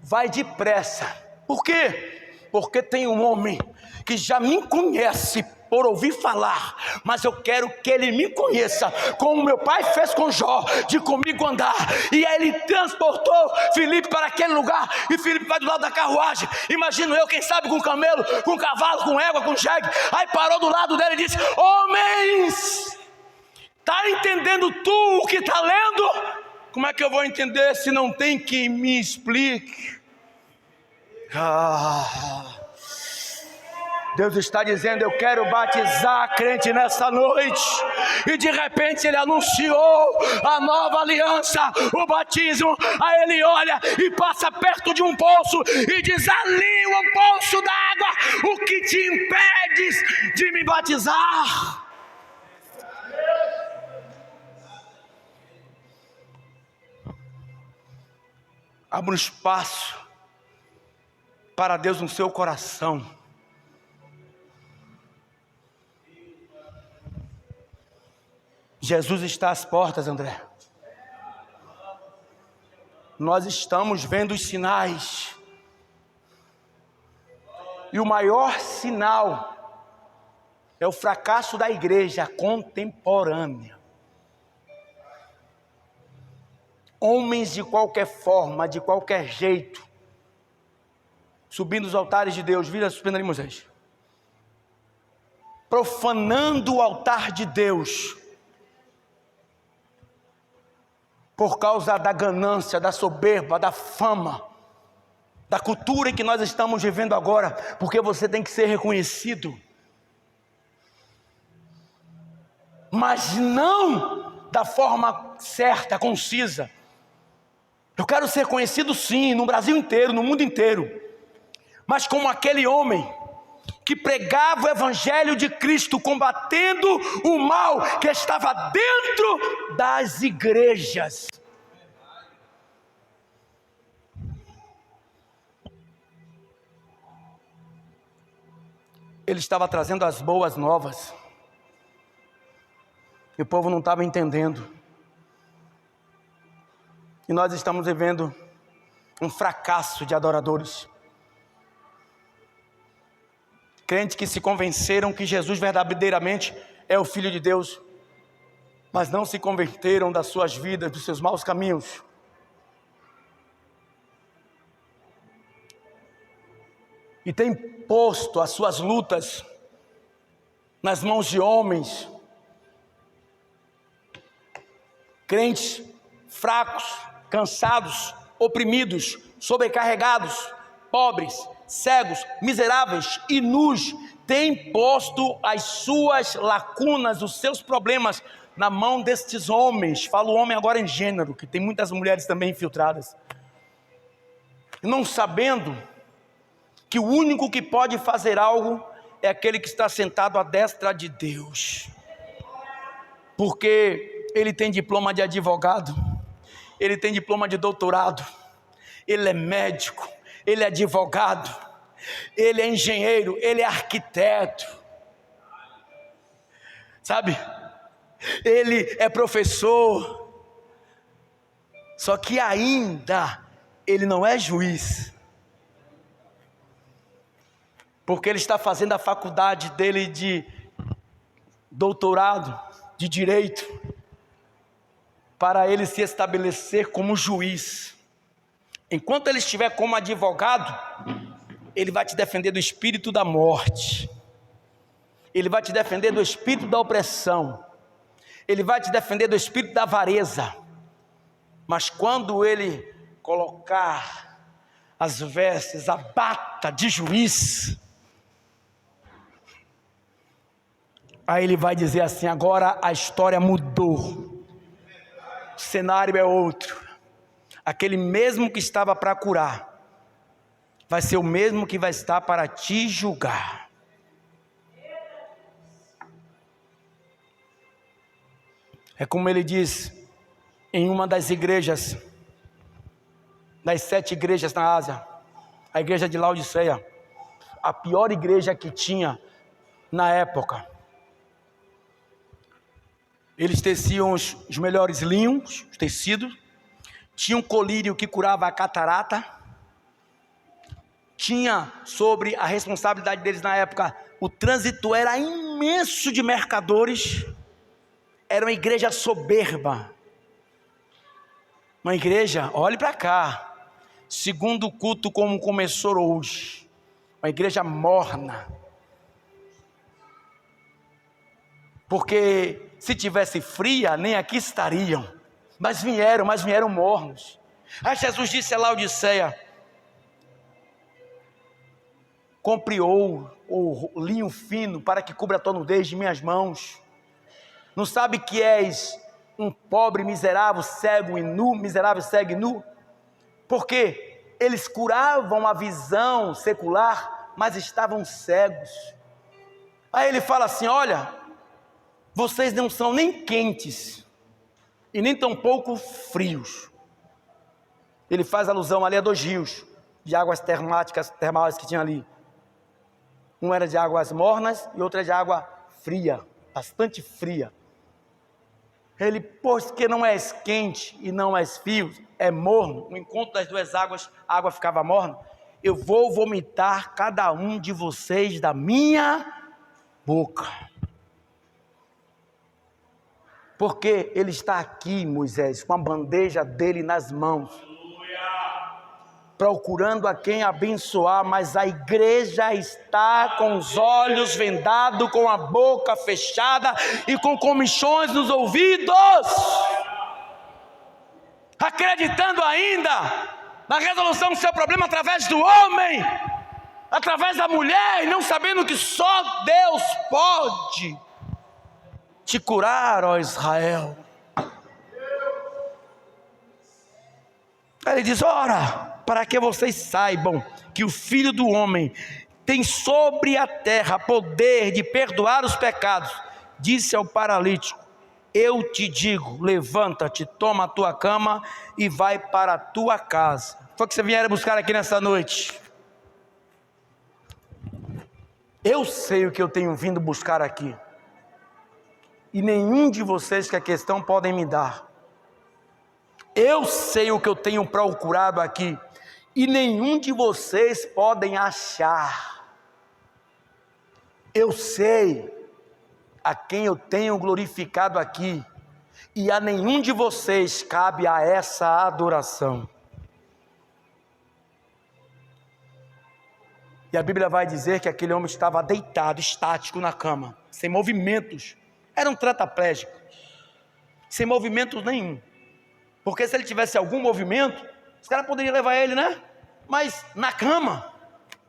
Vai depressa. Por quê? Porque tem um homem que já me conhece por ouvir falar, mas eu quero que ele me conheça, como meu pai fez com Jó, de comigo andar. E aí ele transportou Felipe para aquele lugar, e Felipe vai do lado da carruagem. Imagino eu, quem sabe com camelo, com cavalo, com égua, com jegue. Aí parou do lado dele e disse: homens, está entendendo tu o que está lendo? Como é que eu vou entender se não tem quem me explique? Deus está dizendo: eu quero batizar a crente nessa noite. E de repente ele anunciou a nova aliança, o batismo. Aí ele olha e passa perto de um poço e diz: ali um poço d'água, o que te impede de me batizar? Abra um espaço para Deus no seu coração. Jesus está às portas, André. Nós estamos vendo os sinais. E o maior sinal é o fracasso da igreja contemporânea. Homens de qualquer forma, de qualquer jeito, subindo os altares de Deus, vira subindo ali, Moisés, profanando o altar de Deus, por causa da ganância, da soberba, da fama, da cultura em que nós estamos vivendo agora, porque você tem que ser reconhecido, mas não da forma certa, concisa. Eu quero ser conhecido sim, no Brasil inteiro, no mundo inteiro, mas como aquele homem que pregava o evangelho de Cristo, combatendo o mal que estava dentro das igrejas. Ele estava trazendo as boas novas, e o povo não estava entendendo. E nós estamos vivendo um fracasso de adoradores. Crentes que se convenceram que Jesus verdadeiramente é o Filho de Deus, mas não se converteram das suas vidas, dos seus maus caminhos. E tem posto as suas lutas nas mãos de homens, crentes fracos, cansados, oprimidos, sobrecarregados, pobres, cegos, miseráveis e nus, tem posto as suas lacunas, os seus problemas na mão destes homens. Falo homem agora em gênero, que tem muitas mulheres também infiltradas, não sabendo que o único que pode fazer algo é aquele que está sentado à destra de Deus, porque ele tem diploma de advogado, ele tem diploma de doutorado, ele é médico, ele é advogado, ele é engenheiro, ele é arquiteto, sabe? Ele é professor, só que ainda ele não é juiz, porque ele está fazendo a faculdade dele de doutorado, de direito, para ele se estabelecer como juiz. Enquanto ele estiver como advogado, ele vai te defender do espírito da morte, ele vai te defender do espírito da opressão, ele vai te defender do espírito da avareza, Mas quando ele colocar as vestes, a bata de juiz, aí ele vai dizer assim: agora a história mudou, o cenário é outro. Aquele mesmo que estava para curar, vai ser o mesmo que vai estar para te julgar. É como ele diz em uma das igrejas, das 7 igrejas na Ásia, a igreja de Laodiceia, a pior igreja que tinha na época. Eles teciam os melhores linhos, os tecidos, tinha um colírio que curava a catarata, tinha sobre a responsabilidade deles na época, o trânsito era imenso de mercadores, era uma igreja soberba, uma igreja, olhe para cá, segundo culto como começou hoje, uma igreja morna, porque se tivesse fria, nem aqui estariam, mas vieram mornos. Aí Jesus disse a Laodiceia: compre ouro ou linho fino para que cubra a tua nudez de minhas mãos. Não sabe que és um pobre, miserável, cego e nu, miserável, cego e nu? Porque eles curavam a visão secular, mas estavam cegos. Aí ele fala assim: olha, vocês não são nem quentes e nem tampouco frios. Ele faz alusão ali a 2 rios de águas termais que tinha ali. Um era de águas mornas e outro era de água fria, bastante fria. Ele: pois que não és quente e não és frio, é morno, no encontro das 2 águas, a água ficava morna. Eu vou vomitar cada um de vocês da minha boca. Porque ele está aqui, Moisés, com a bandeja dele nas mãos, procurando a quem abençoar, mas a igreja está com os olhos vendados, com a boca fechada e com comichões nos ouvidos, acreditando ainda na resolução do seu problema através do homem, através da mulher, e não sabendo que só Deus pode te curar, ó Israel. Ele diz: ora, para que vocês saibam que o Filho do Homem tem sobre a terra poder de perdoar os pecados, disse ao paralítico: eu te digo, levanta-te, toma a tua cama e vai para a tua casa. Foi o que você vier buscar aqui nessa noite. Eu sei o que eu tenho vindo buscar aqui, e nenhum de vocês que a questão podem me dar. Eu sei o que eu tenho procurado aqui, e nenhum de vocês podem achar. Eu sei a quem eu tenho glorificado aqui, e a nenhum de vocês cabe a essa adoração. E a Bíblia vai dizer que aquele homem estava deitado, estático na cama, sem movimentos. Era um tetraplégico, sem movimento nenhum. Porque se ele tivesse algum movimento, os caras poderiam levar ele, né? Mas na cama,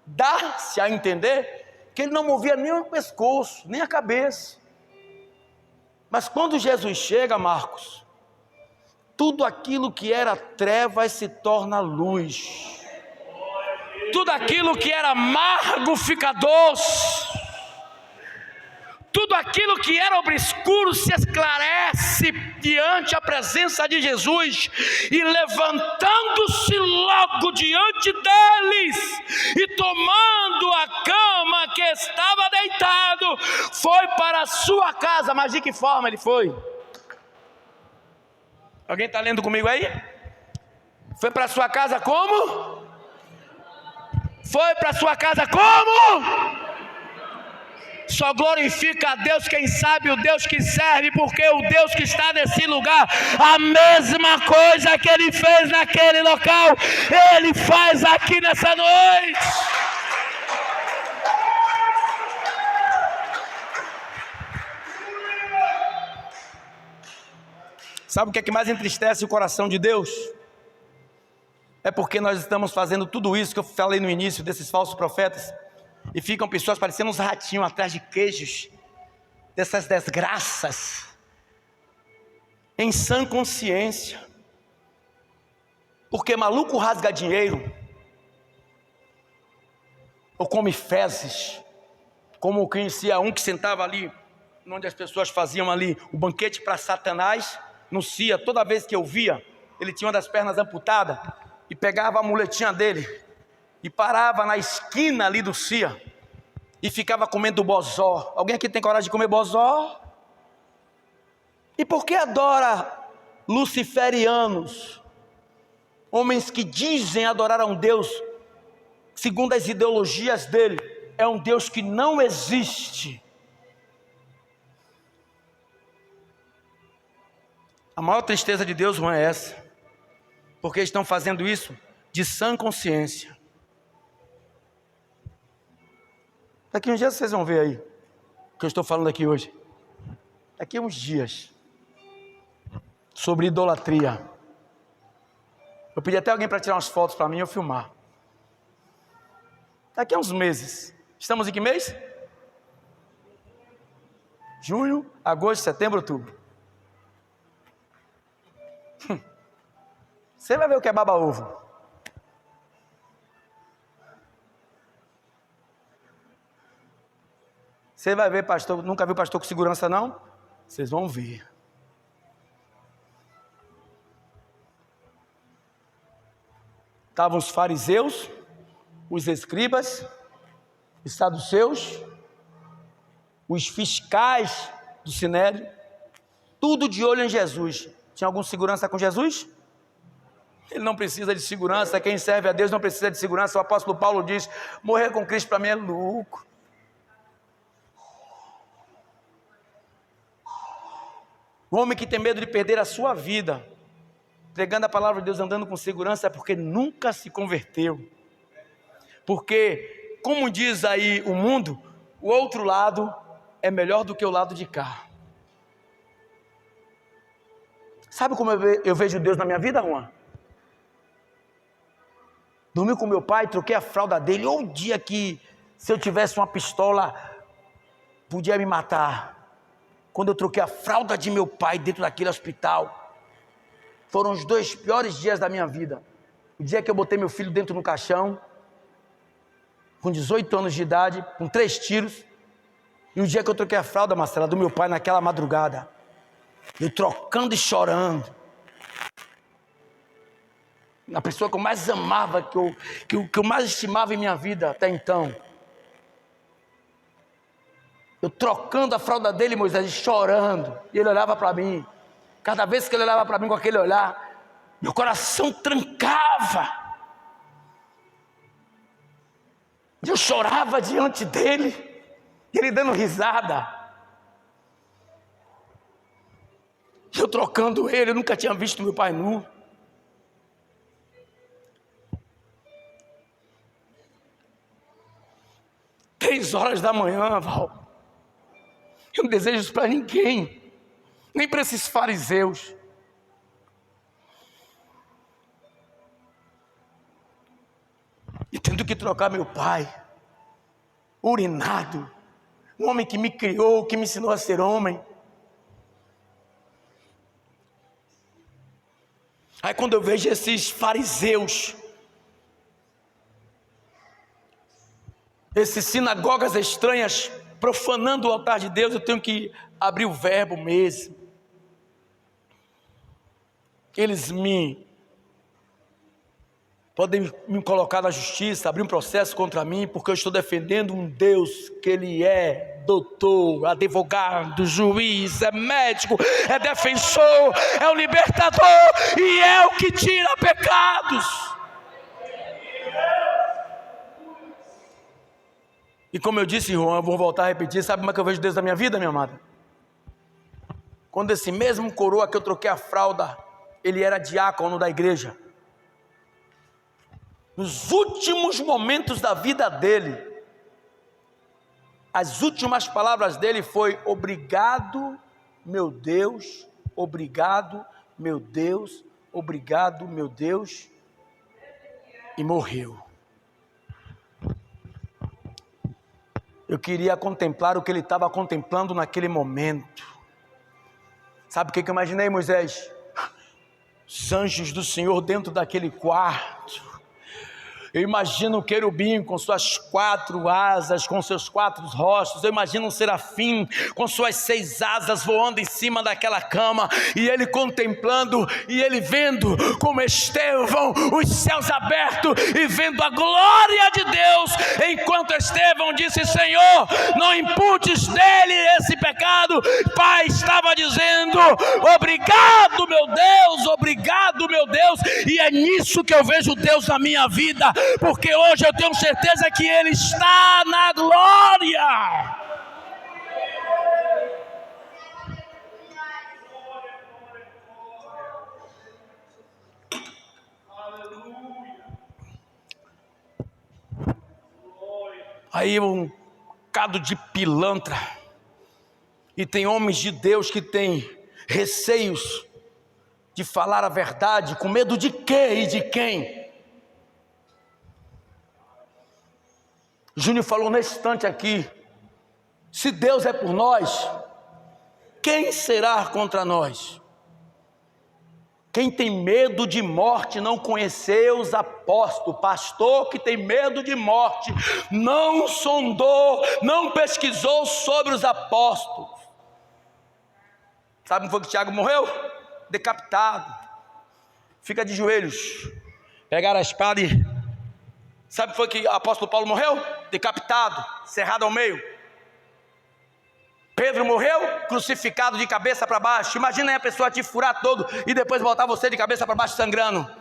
dá-se a entender que ele não movia nem o pescoço, nem a cabeça. Mas quando Jesus chega, Marcos, tudo aquilo que era trevas se torna luz. Tudo aquilo que era amargo fica doce. Tudo aquilo que era obscuro se esclarece diante a presença de Jesus, e levantando-se logo diante deles, e tomando a cama que estava deitado, foi para a sua casa. Mas de que forma ele foi? Alguém está lendo comigo aí? Foi para a sua casa como? Foi para a sua casa como? Só glorifica a Deus quem sabe o Deus que serve, porque o Deus que está nesse lugar, a mesma coisa que Ele fez naquele local, Ele faz aqui nessa noite. Sabe o que é que mais entristece o coração de Deus? É porque nós estamos fazendo tudo isso que eu falei no início, desses falsos profetas, e ficam pessoas parecendo uns ratinhos atrás de queijos, dessas desgraças, em sã consciência, porque maluco rasga dinheiro, ou come fezes, como eu conhecia um que sentava ali, onde as pessoas faziam ali o banquete para Satanás, no CIA. Toda vez que eu via, ele tinha uma das pernas amputada, e pegava a muletinha dele, e parava na esquina ali do CIA, e ficava comendo bozó. Alguém aqui tem coragem de comer bozó? E por que adora luciferianos, homens que dizem adorar a um Deus, segundo as ideologias dele, é um Deus que não existe? A maior tristeza de Deus não é essa, porque estão fazendo isso de sã consciência. Daqui uns dias vocês vão ver aí o que eu estou falando aqui hoje. Daqui uns dias, sobre idolatria. Eu pedi até alguém para tirar umas fotos para mim e eu filmar. Daqui a uns meses. Estamos em que mês? Junho, agosto, setembro, outubro. Você vai ver o que é baba-ovo. Você vai ver pastor, nunca viu pastor com segurança não? Vocês vão ver. Estavam os fariseus, os escribas, os saduceus, os fiscais do sinédrio, tudo de olho em Jesus. Tinha algum segurança com Jesus? Ele não precisa de segurança. Quem serve a Deus não precisa de segurança. O apóstolo Paulo diz: morrer com Cristo para mim é lucro. O homem que tem medo de perder a sua vida, pregando a palavra de Deus, andando com segurança, é porque nunca se converteu. Porque, como diz aí o mundo, o outro lado é melhor do que o lado de cá. Sabe como eu vejo Deus na minha vida, Juan? Dormi com meu pai, troquei a fralda dele. Ou um dia que, se eu tivesse uma pistola, podia me matar. Quando eu troquei a fralda de meu pai dentro daquele hospital, foram os 2 piores dias da minha vida. O dia que eu botei meu filho dentro do caixão, com 18 anos de idade, com 3 tiros, e o dia que eu troquei a fralda, Marcela, do meu pai naquela madrugada, eu trocando e chorando, a pessoa que eu mais amava, que eu mais estimava em minha vida até então, eu trocando a fralda dele, Moisés, chorando, e ele olhava para mim. Cada vez que ele olhava para mim com aquele olhar, meu coração trancava, eu chorava diante dele, ele dando risada, eu trocando ele. Eu nunca tinha visto meu pai nu. Três horas da manhã, Val, eu não desejo isso para ninguém, nem para esses fariseus. E tendo que trocar meu pai, urinado, um homem que me criou, que me ensinou a ser homem. Aí quando eu vejo esses fariseus, esses sinagogas estranhas, profanando o altar de Deus, eu tenho que abrir o verbo mesmo. Eles podem me colocar na justiça, abrir um processo contra mim, porque eu estou defendendo um Deus que Ele é doutor, advogado, juiz, é médico, é defensor, é o libertador e é o que tira pecados. E como eu disse, Juan, eu vou voltar a repetir, sabe como é que eu vejo Deus na minha vida, minha amada? Quando esse mesmo coroa que eu troquei a fralda, ele era diácono da igreja. Nos últimos momentos da vida dele, as últimas palavras dele foi: obrigado, meu Deus, obrigado meu Deus, obrigado, meu Deus, e morreu. Eu queria contemplar o que ele estava contemplando naquele momento. Sabe o que eu imaginei, Moisés? Os anjos do Senhor dentro daquele quarto. Eu imagino o querubim com suas 4 asas, com seus 4 rostos. Eu imagino um serafim com suas 6 asas voando em cima daquela cama. E ele contemplando, e ele vendo como Estevão, os céus abertos, e vendo a glória de Deus. Enquanto Estevão disse: Senhor, não imputes dele esse pecado. Pai estava dizendo: obrigado, meu Deus, obrigado, meu Deus. E é nisso que eu vejo Deus na minha vida. Porque hoje eu tenho certeza que Ele está na glória. Aí um bocado de pilantra, e tem homens de Deus que têm receios de falar a verdade, com medo de quê e de quem? Júnior falou nesse instante aqui: se Deus é por nós, quem será contra nós? Quem tem medo de morte não conheceu os apóstolos. Pastor que tem medo de morte não sondou, não pesquisou sobre os apóstolos. Sabe como foi que Tiago morreu? Decapitado. Fica de joelhos, pegaram a espada e... Sabe como foi que o apóstolo Paulo morreu? Decapitado, cerrado ao meio. Pedro morreu crucificado de cabeça para baixo. Imagina aí a pessoa te furar todo e depois botar você de cabeça para baixo sangrando.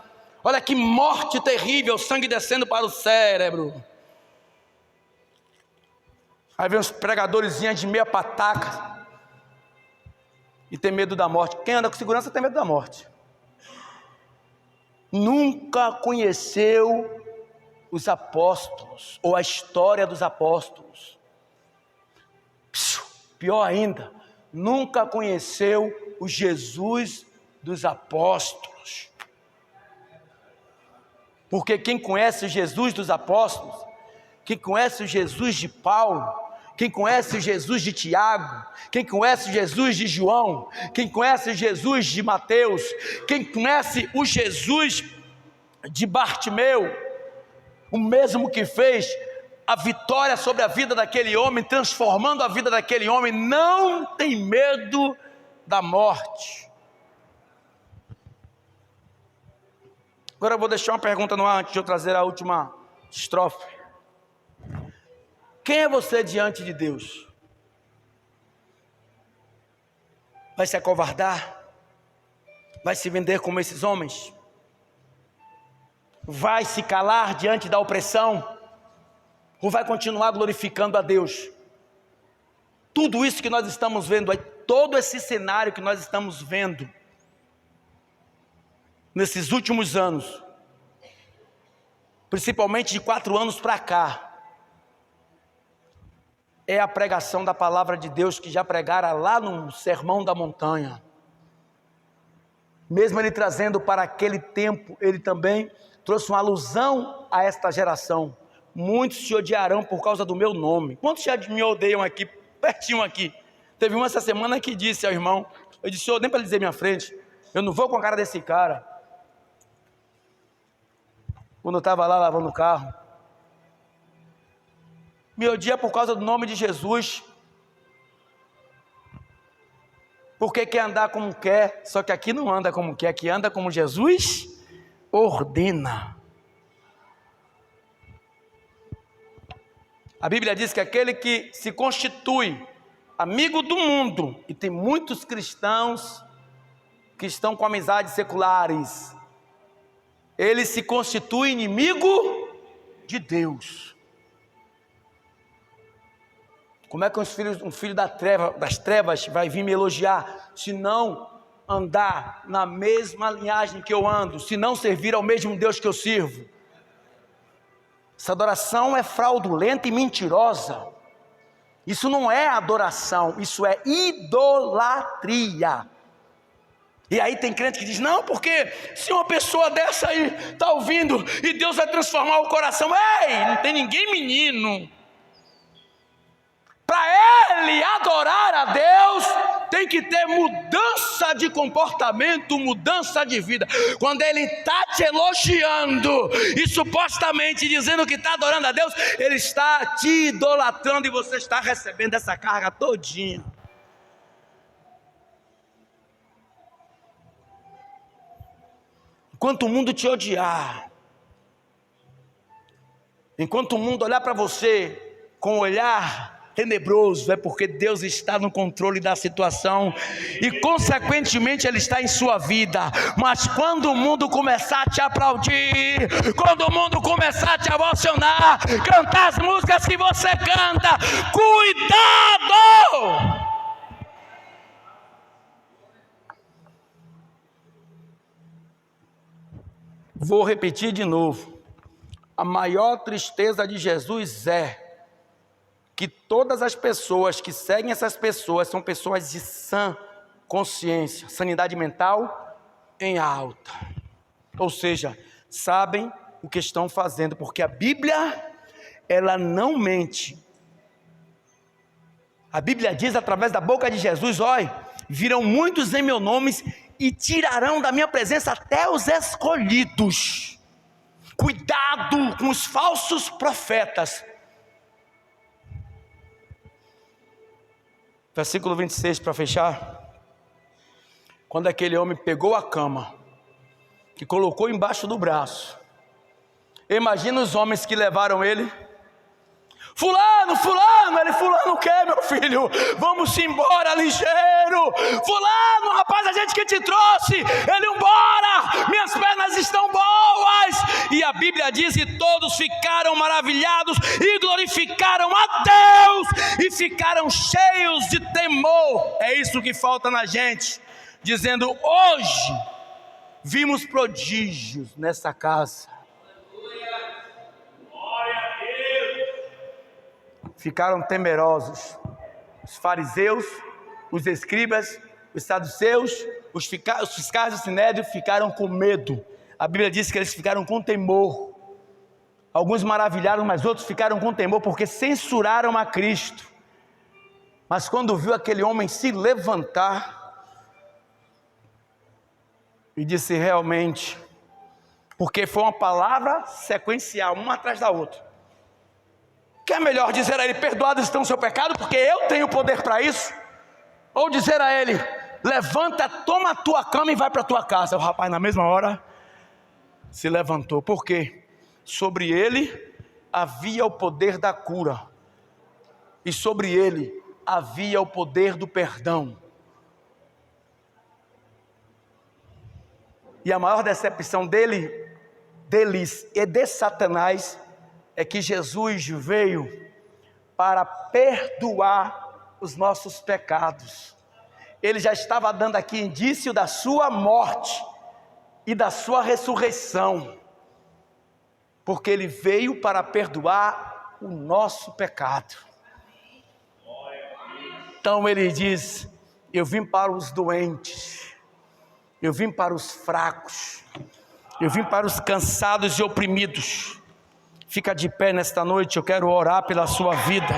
Olha que morte terrível, sangue descendo para o cérebro. Aí vem uns pregadores de meia pataca e tem medo da morte. Quem anda com segurança tem medo da morte. Nunca conheceu os apóstolos, ou a história dos apóstolos. Pior ainda, nunca conheceu o Jesus dos apóstolos. Porque quem conhece o Jesus dos apóstolos, quem conhece o Jesus de Paulo, quem conhece o Jesus de Tiago, quem conhece o Jesus de João, quem conhece o Jesus de Mateus, quem conhece o Jesus de Bartimeu, o mesmo que fez a vitória sobre a vida daquele homem, transformando a vida daquele homem, não tem medo da morte. Agora eu vou deixar uma pergunta no ar antes de eu trazer a última estrofe. Quem é você diante de Deus? Vai se acovardar? Vai se vender como esses homens? Vai se calar diante da opressão? Ou vai continuar glorificando a Deus? Tudo isso que nós estamos vendo, todo esse cenário que nós estamos vendo nesses últimos anos, principalmente de 4 anos para cá, é a pregação da palavra de Deus que já pregara lá no Sermão da Montanha. Mesmo ele trazendo para aquele tempo, ele também trouxe uma alusão a esta geração. Muitos te odiarão por causa do meu nome. Quantos já me odeiam aqui, pertinho aqui? Teve uma essa semana que disse ao irmão, eu disse: nem para ele dizer minha frente, eu não vou com a cara desse cara. Quando eu estava lá lavando o carro, me odia por causa do nome de Jesus, porque quer andar como quer, só que aqui não anda como quer, aqui anda como Jesus ordena. A Bíblia diz que aquele que se constitui amigo do mundo, e tem muitos cristãos que estão com amizades seculares, ele se constitui inimigo de Deus. Como é que um filho das trevas vai vir me elogiar, se não andar na mesma linhagem que eu ando, se não servir ao mesmo Deus que eu sirvo? Essa adoração é fraudulenta e mentirosa. Isso não é adoração, isso é idolatria. E aí tem crente que diz, não, porque se uma pessoa dessa aí está ouvindo e Deus vai transformar o coração, ei, não tem ninguém menino. Para ele adorar a Deus, tem que ter mudança de comportamento, mudança de vida. Quando ele está te elogiando e supostamente dizendo que está adorando a Deus, ele está te idolatrando e você está recebendo essa carga todinha. Enquanto o mundo te odiar, enquanto o mundo olhar para você com um olhar tenebroso, é porque Deus está no controle da situação e consequentemente Ele está em sua vida. Mas quando o mundo começar a te aplaudir, quando o mundo começar a te emocionar, cantar as músicas que você canta, cuidado! Vou repetir de novo. A maior tristeza de Jesus é que todas as pessoas que seguem essas pessoas são pessoas de sã consciência, sanidade mental em alta. Ou seja, sabem o que estão fazendo, porque a Bíblia, ela não mente. A Bíblia diz através da boca de Jesus, olha, virão muitos em meu nome e tirarão da minha presença até os escolhidos. Cuidado com os falsos profetas. Versículo 26 para fechar. Quando aquele homem pegou a cama, que colocou embaixo do braço, imagina os homens que levaram ele. Fulano, ele, fulano o quê, meu filho? Vamos embora ligeiro. Fulano, rapaz, a gente que te trouxe, ele embora, minhas pernas estão boas. E a Bíblia diz que todos ficaram maravilhados e glorificaram a Deus e ficaram cheios de temor. É isso que falta na gente, dizendo, hoje vimos prodígios nessa casa. Ficaram temerosos, os fariseus, os escribas, os saduceus, os fiscais do sinédrio ficaram com medo. A Bíblia diz que eles ficaram com temor. Alguns maravilharam, mas outros ficaram com temor porque censuraram a Cristo. Mas quando viu aquele homem se levantar e disse realmente, porque foi uma palavra sequencial, uma atrás da outra. Que é melhor dizer a ele, perdoados estão o seu pecado, porque eu tenho poder para isso? Ou dizer a ele, levanta, toma a tua cama e vai para a tua casa. O rapaz na mesma hora se levantou. Por quê? Sobre ele havia o poder da cura. E sobre ele havia o poder do perdão. E a maior decepção deles e de Satanás é que Jesus veio para perdoar os nossos pecados. Ele já estava dando aqui indício da sua morte e da sua ressurreição, porque ele veio para perdoar o nosso pecado. Então ele diz, eu vim para os doentes, eu vim para os fracos, eu vim para os cansados e oprimidos. Fica de pé nesta noite, eu quero orar pela sua vida.